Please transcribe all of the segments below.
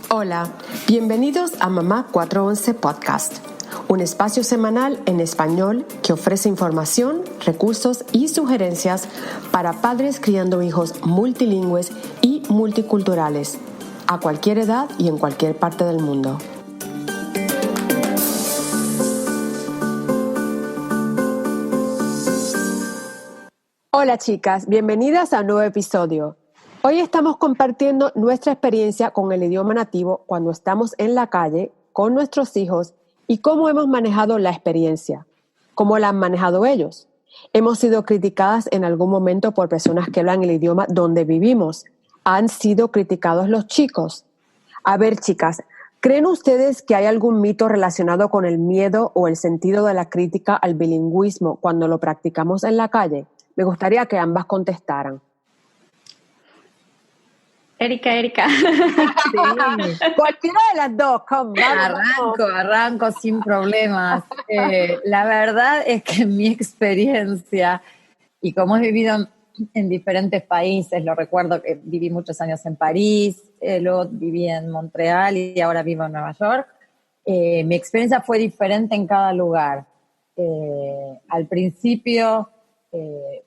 Hola, bienvenidos a Mamá 411 Podcast, un espacio semanal en español que ofrece información, recursos y sugerencias para padres criando hijos multilingües y multiculturales, a cualquier edad y en cualquier parte del mundo. Hola chicas, bienvenidas a un nuevo episodio. Hoy estamos compartiendo nuestra experiencia con el idioma nativo cuando estamos en la calle con nuestros hijos y cómo hemos manejado la experiencia, cómo la han manejado ellos. Hemos sido criticadas en algún momento por personas que hablan el idioma donde vivimos. Han sido criticados los chicos. A ver, chicas, ¿creen ustedes que hay algún mito relacionado con el miedo o el sentido de la crítica al bilingüismo cuando lo practicamos en la calle? Me gustaría que ambas contestaran. Erika. Sí. Cualquiera de las dos, Arranco sin problemas. La verdad es que en mi experiencia, y como he vivido en diferentes países, lo recuerdo que viví muchos años en París, luego viví en Montreal y ahora vivo en Nueva York, mi experiencia fue diferente en cada lugar. Al principio,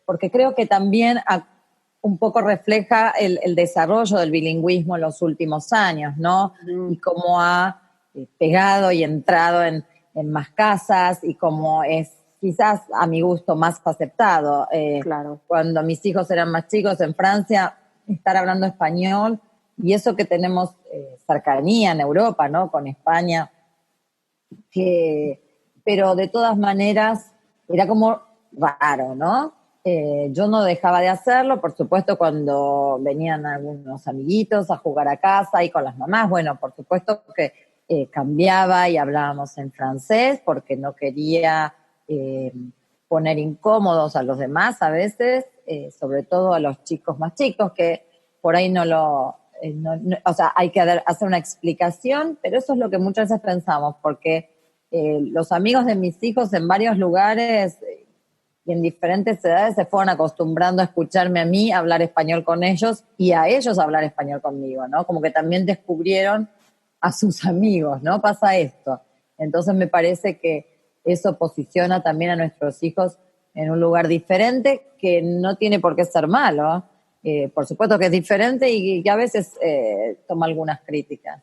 porque creo que también un poco refleja el desarrollo del bilingüismo en los últimos años, ¿no? Y cómo ha pegado y entrado en más casas y cómo es quizás a mi gusto más aceptado. Claro. Cuando mis hijos eran más chicos en Francia, estar hablando español y eso que tenemos cercanía en Europa, ¿no? Con España, pero de todas maneras era como raro, ¿no? Yo no dejaba de hacerlo, por supuesto, cuando venían algunos amiguitos a jugar a casa y con las mamás, bueno, por supuesto que cambiaba y hablábamos en francés porque no quería poner incómodos a los demás a veces, sobre todo a los chicos más chicos que por ahí o sea, hay que hacer una explicación, pero eso es lo que muchas veces pensamos, porque los amigos de mis hijos en varios lugares y en diferentes edades se fueron acostumbrando a escucharme a mí hablar español con ellos y a ellos hablar español conmigo, ¿no? Como que también descubrieron a sus amigos, ¿no? Pasa esto. Entonces me parece que eso posiciona también a nuestros hijos en un lugar diferente que no tiene por qué ser malo. Por supuesto que es diferente y que a veces toma algunas críticas.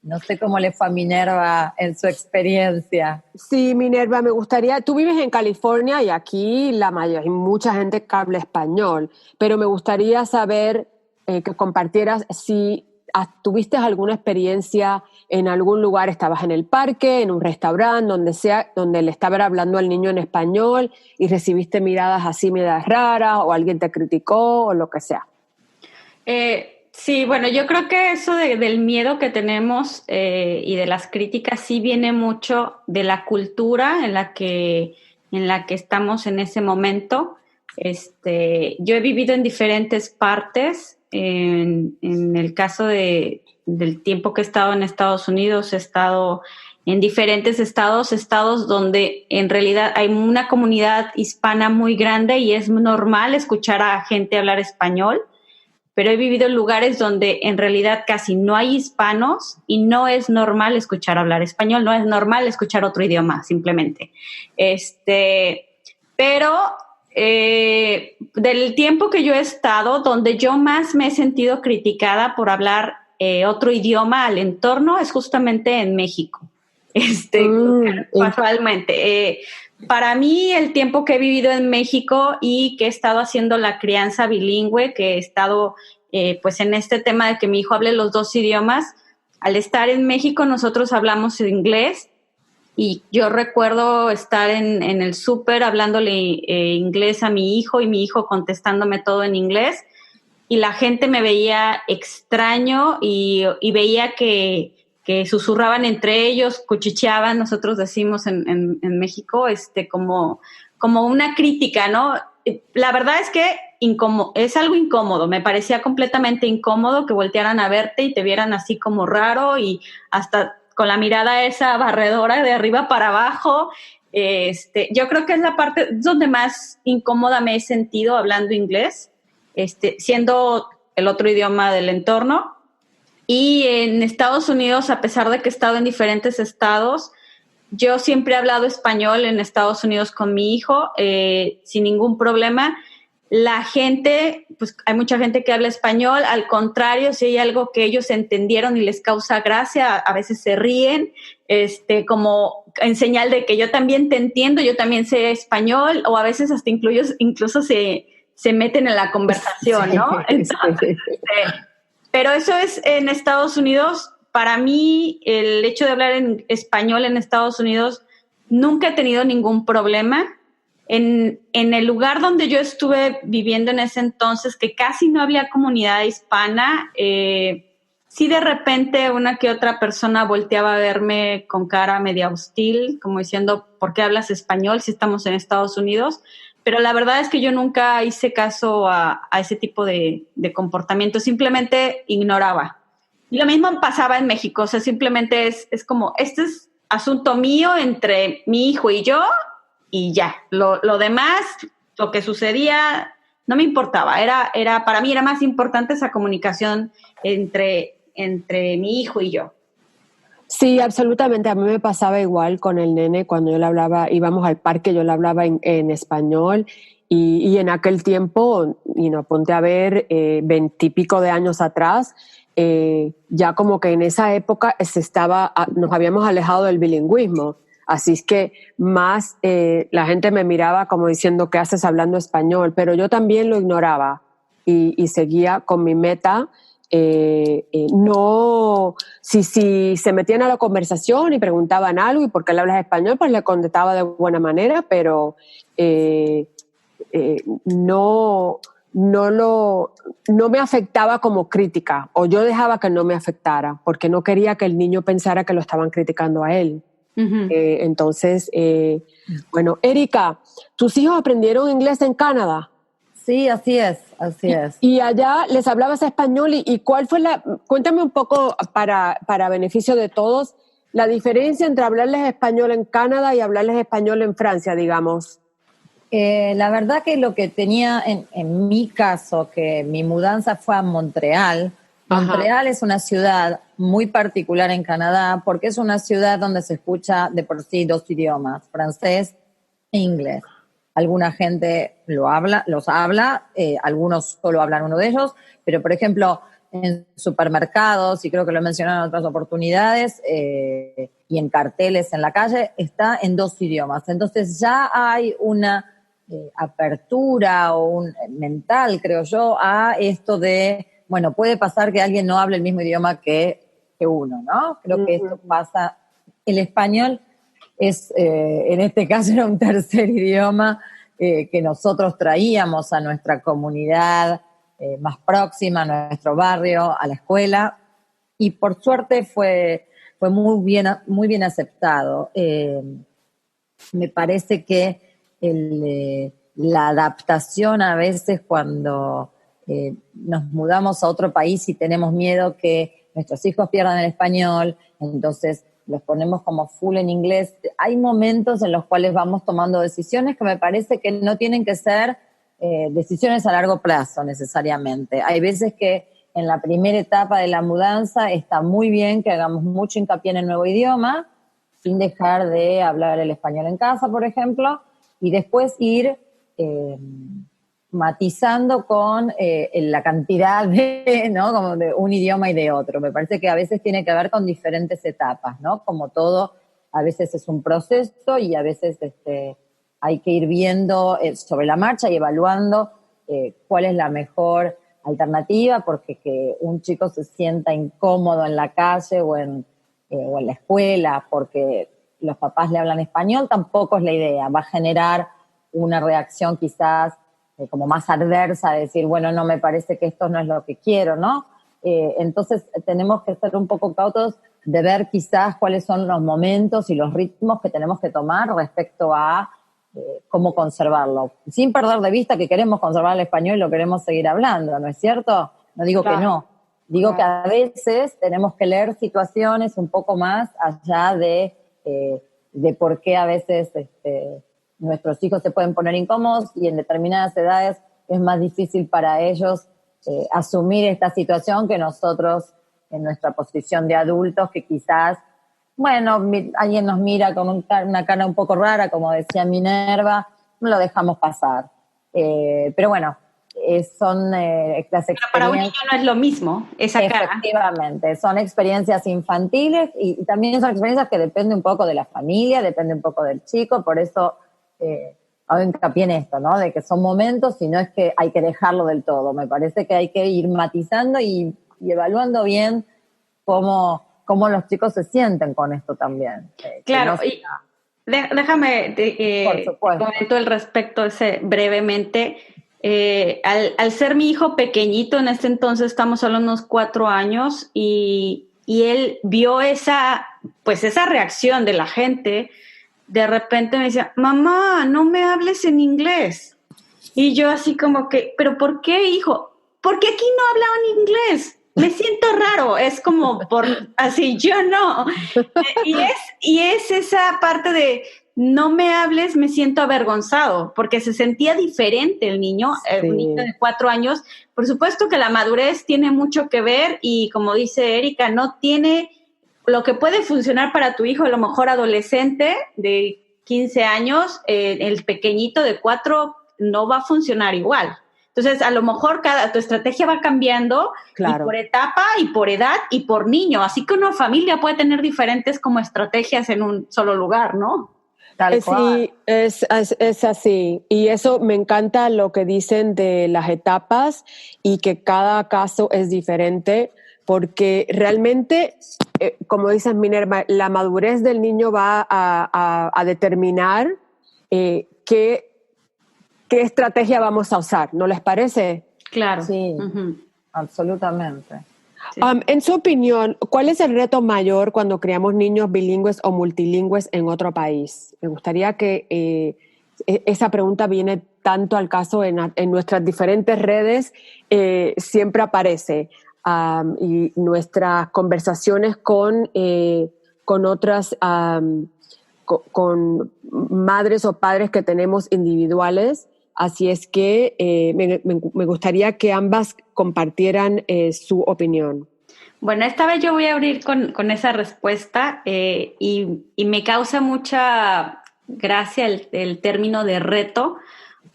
No sé cómo le fue a Minerva en su experiencia. Sí, Minerva, me gustaría, tú vives en California y aquí hay mucha gente que habla español, pero me gustaría saber que compartieras si tuviste alguna experiencia en algún lugar, estabas en el parque, en un restaurante, donde sea, donde le estaba hablando al niño en español y recibiste miradas raras o alguien te criticó o lo que sea. Sí, bueno, yo creo que eso del miedo que tenemos y de las críticas sí viene mucho de la cultura en la que estamos en ese momento. Yo he vivido en diferentes partes. En el caso del tiempo que he estado en Estados Unidos, he estado en diferentes estados donde en realidad hay una comunidad hispana muy grande y es normal escuchar a gente hablar español. Pero he vivido en lugares donde en realidad casi no hay hispanos y no es normal escuchar hablar español, no es normal escuchar otro idioma, simplemente. Pero del tiempo que yo he estado, donde yo más me he sentido criticada por hablar otro idioma al entorno es justamente en México. Casualmente. Para mí, el tiempo que he vivido en México y que he estado haciendo la crianza bilingüe, que he estado pues en este tema de que mi hijo hable los dos idiomas, al estar en México nosotros hablamos inglés y yo recuerdo estar en el súper hablándole inglés a mi hijo y mi hijo contestándome todo en inglés y la gente me veía extraño y veía que susurraban entre ellos, cuchicheaban, nosotros decimos en México, como una crítica, ¿no? La verdad es que es algo incómodo, me parecía completamente incómodo que voltearan a verte y te vieran así como raro y hasta con la mirada esa barredora de arriba para abajo. Yo creo que es la parte donde más incómoda me he sentido hablando inglés, siendo el otro idioma del entorno. Y en Estados Unidos, a pesar de que he estado en diferentes estados, yo siempre he hablado español en Estados Unidos con mi hijo, sin ningún problema. La gente, pues hay mucha gente que habla español, al contrario, si hay algo que ellos entendieron y les causa gracia, a veces se ríen, como en señal de que yo también te entiendo, yo también sé español, o a veces hasta incluso se meten en la conversación, ¿no? Entonces, pero eso es en Estados Unidos. Para mí, el hecho de hablar en español en Estados Unidos, nunca he tenido ningún problema. En el lugar donde yo estuve viviendo en ese entonces, que casi no había comunidad hispana, sí de repente una que otra persona volteaba a verme con cara media hostil, como diciendo, ¿por qué hablas español si estamos en Estados Unidos? Pero la verdad es que yo nunca hice caso a ese tipo de comportamiento, simplemente ignoraba. Y lo mismo pasaba en México, o sea, simplemente es como, este es asunto mío entre mi hijo y yo, y ya. Lo demás, lo que sucedía, no me importaba. Para mí era más importante esa comunicación entre mi hijo y yo. Sí, absolutamente. A mí me pasaba igual con el nene cuando yo le hablaba, íbamos al parque, yo le hablaba en español y en aquel tiempo, ponte a ver, 20 y pico de años atrás, ya como que en esa época nos habíamos alejado del bilingüismo. Así es que más la gente me miraba como diciendo, ¿qué haces hablando español? Pero yo también lo ignoraba y seguía con mi meta. No, si se metían a la conversación y preguntaban algo y por qué le hablas español, pues le contestaba de buena manera, pero no me afectaba como crítica, o yo dejaba que no me afectara porque no quería que el niño pensara que lo estaban criticando a él. Uh-huh. Entonces, bueno, Erika, ¿tus hijos aprendieron inglés en Canadá? Sí, así es. Y allá les hablabas español y ¿cuál fue cuéntame un poco para beneficio de todos, la diferencia entre hablarles español en Canadá y hablarles español en Francia, digamos? La verdad que lo que tenía en mi caso, que mi mudanza fue a Montreal. Ajá. Montreal es una ciudad muy particular en Canadá porque es una ciudad donde se escucha de por sí 2 idiomas, francés e inglés. Alguna gente los habla, algunos solo hablan uno de ellos, pero por ejemplo en supermercados, y creo que lo he mencionado en otras oportunidades, y en carteles en la calle, está en 2 idiomas. Entonces ya hay una apertura mental, creo yo, a esto de, bueno, puede pasar que alguien no hable el mismo idioma que uno, ¿no? Creo que esto pasa. El español es, en este caso, era un tercer idioma que nosotros traíamos a nuestra comunidad más próxima, a nuestro barrio, a la escuela, y por suerte fue muy bien aceptado. Me parece que la adaptación a veces cuando nos mudamos a otro país y tenemos miedo que nuestros hijos pierdan el español, entonces los ponemos como full en inglés. Hay momentos en los cuales vamos tomando decisiones que me parece que no tienen que ser decisiones a largo plazo necesariamente. Hay veces que en la primera etapa de la mudanza está muy bien que hagamos mucho hincapié en el nuevo idioma, sin dejar de hablar el español en casa, por ejemplo, y después ir matizando con la cantidad ¿no? Como de un idioma y de otro. Me parece que a veces tiene que ver con diferentes etapas, ¿no? Como todo, a veces es un proceso y a veces hay que ir viendo sobre la marcha y evaluando cuál es la mejor alternativa, porque que un chico se sienta incómodo en la calle o en la escuela porque los papás le hablan español tampoco es la idea. Va a generar una reacción quizás como más adversa, de decir, bueno, no, me parece que esto no es lo que quiero, ¿no? Entonces tenemos que ser un poco cautos de ver quizás cuáles son los momentos y los ritmos que tenemos que tomar respecto a cómo conservarlo, sin perder de vista que queremos conservar el español y lo queremos seguir hablando, ¿no es cierto? No digo que no, digo que a veces tenemos que leer situaciones un poco más allá de por qué a veces nuestros hijos se pueden poner incómodos y en determinadas edades es más difícil para ellos asumir esta situación que nosotros en nuestra posición de adultos que quizás, bueno, alguien nos mira con una cara un poco rara, como decía Minerva, no lo dejamos pasar. Pero bueno, son las experiencias. Para un niño no es lo mismo esa cara. Efectivamente, son experiencias infantiles y también son experiencias que dependen un poco de la familia, depende un poco del chico, por eso hago hincapié en esto, ¿no? De que son momentos y no es que hay que dejarlo del todo. Me parece que hay que ir matizando y evaluando bien cómo los chicos se sienten con esto también. Claro, y déjame, comento al respecto ese brevemente. Al ser mi hijo pequeñito, en este entonces estamos solo unos 4 años, y él vio esa reacción de la gente. De repente me decía, mamá, no me hables en inglés. Y yo así como que, ¿pero por qué, hijo? Porque aquí no hablaban inglés. Me siento raro. Es como así, yo no. Y es esa parte de no me hables, me siento avergonzado, porque se sentía diferente el niño, Sí. un niño de 4 años. Por supuesto que la madurez tiene mucho que ver y, como dice Erika, no tiene lo que puede funcionar para tu hijo, a lo mejor adolescente de 15 años, el pequeñito de 4 no va a funcionar igual. Entonces, a lo mejor tu estrategia va cambiando, Claro. y por etapa, y por edad, y por niño. Así que una familia puede tener diferentes como estrategias en un solo lugar, ¿no? Tal cual. Sí, es así. Y eso me encanta lo que dicen de las etapas y que cada caso es diferente, porque realmente, como dices Minerva, la madurez del niño va a determinar qué estrategia vamos a usar, ¿no les parece? Claro. Sí, Uh-huh. absolutamente. Sí. En su opinión, ¿cuál es el reto mayor cuando criamos niños bilingües o multilingües en otro país? Me gustaría que esa pregunta viene tanto al caso en nuestras diferentes redes, siempre aparece, y nuestras conversaciones con otras, con madres o padres que tenemos individuales. Así es que me gustaría que ambas compartieran su opinión. Bueno, esta vez yo voy a abrir con esa respuesta, y me causa mucha gracia el término de reto,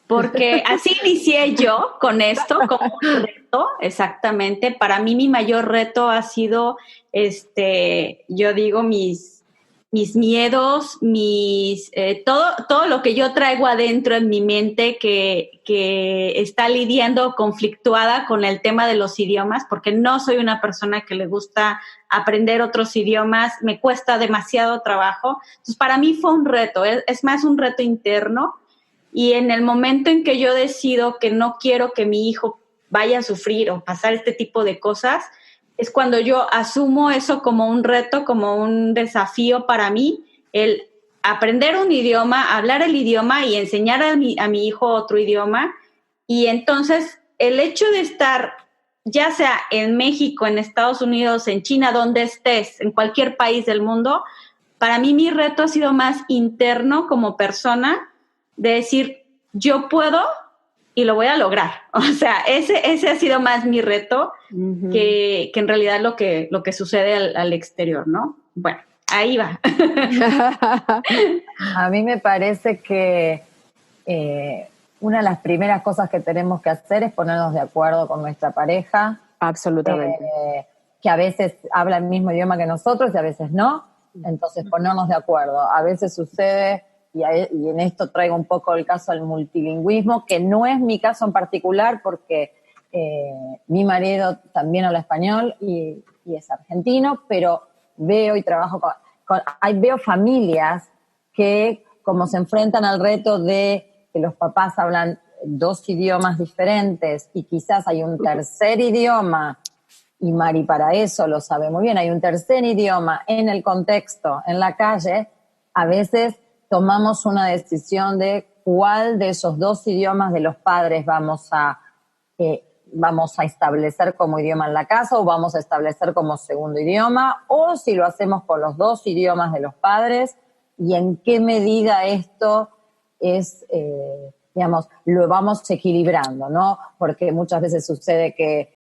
porque así inicié yo con esto, como un reto, exactamente. Para mí mi mayor reto ha sido, yo digo, mis miedos, todo lo que yo traigo adentro en mi mente que está lidiando conflictuada con el tema de los idiomas, porque no soy una persona que le gusta aprender otros idiomas, me cuesta demasiado trabajo. Entonces, para mí fue un reto, es más un reto interno, y en el momento en que yo decido que no quiero que mi hijo vaya a sufrir o pasar este tipo de cosas, es cuando yo asumo eso como un reto, como un desafío para mí, el aprender un idioma, hablar el idioma y enseñar a mi hijo otro idioma. Y entonces el hecho de estar, ya sea en México, en Estados Unidos, en China, donde estés, en cualquier país del mundo, para mí mi reto ha sido más interno como persona, de decir, yo puedo y lo voy a lograr. O sea, ese ha sido más mi reto, Uh-huh. que en realidad lo que sucede al exterior, ¿no? Bueno, ahí va. A mí me parece que una de las primeras cosas que tenemos que hacer es ponernos de acuerdo con nuestra pareja. Absolutamente. Que a veces habla el mismo idioma que nosotros y a veces no. Entonces, ponernos de acuerdo. A veces sucede, y en esto traigo un poco el caso del multilingüismo, que no es mi caso en particular porque mi marido también habla español y es argentino, pero veo y trabajo veo familias que, como se enfrentan al reto de que los papás hablan 2 idiomas diferentes y quizás hay un tercer idioma, y Mari para eso lo sabe muy bien, hay un tercer idioma en el contexto, en la calle, a veces tomamos una decisión de cuál de esos 2 idiomas de los padres vamos a establecer como idioma en la casa o vamos a establecer como segundo idioma, o si lo hacemos con los 2 idiomas de los padres y en qué medida esto es, lo vamos equilibrando, ¿no? Porque muchas veces sucede que